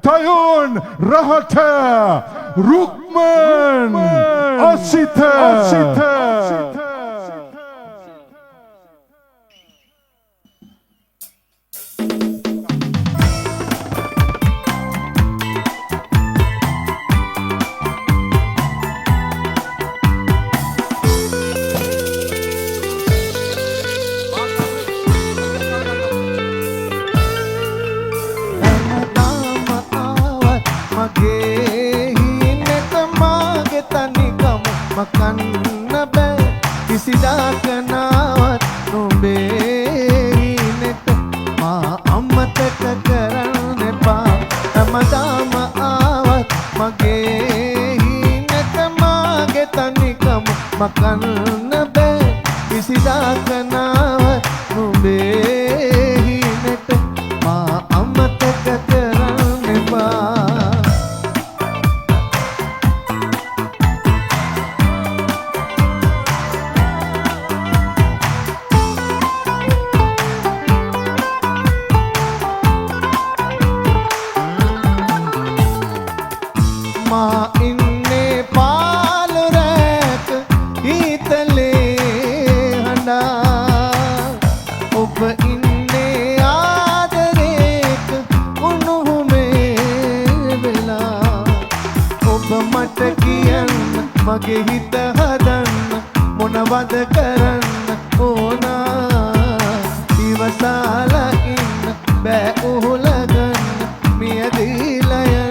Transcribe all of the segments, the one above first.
Tayun Rahata Rukman Asita Makන්න බෑ කිසිදාක නාවත් නුඹේ හිනට මා අමතක කරන්න එපා හැමදාම ආවත් මගේ හිනට මාගේ තනිකම මකන්න බෑ කිසිදාක නාවත් නුඹේ හිනට මා අමතක කරන්න එපා මා ඉන්නේ පාළු රැක හිතලේ හඬා ඔබ ඉන්නේ ආදරේක උණුහුමේ වෙලා ඔබ මට කියන්න මගේ හිත හදන්න මොනවද කරන්න ඕනා ඉවසාලා ඉන්න බෑ උහුලගන්න මියදීලා යන්න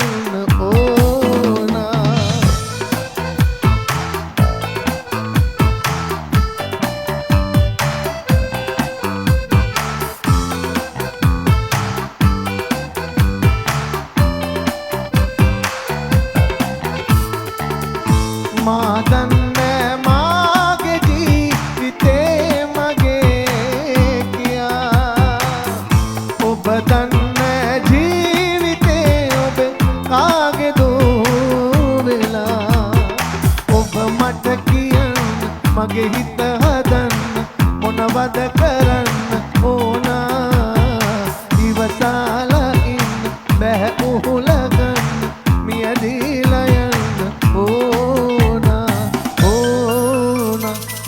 මා දන්නේ මාගේ ජීවිතේ මගේ කියා ඔබ දන්නේ ජීවිතේ ඔබ කාගේ දෝ වෙලා ඔබ මට කියන්න මගේ හිත හදන්න මොනවද කරන්න ඕනා ඉවසාලා ඉන්න බෑ උහුලගන්න මියදීලා යන්න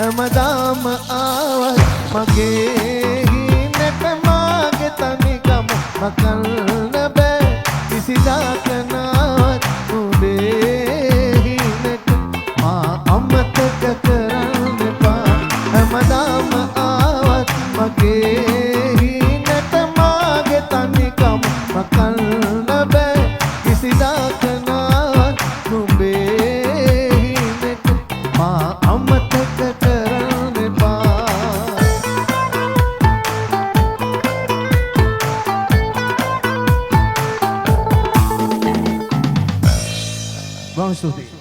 හැමදාම ආවත් මගේ හිනට මාගේ තනිකම මකන්න බෑ කිසිදාක නාවත් නුඹේ හිනට මා අමතක කරන්න එපා හැමදාම ආවත් මගේ හිනට මාගේ තනිකම මකන්න බෑ කිසිදාක නාවත් නුඹේ හිනට මා අමතක Vamos, Tuti.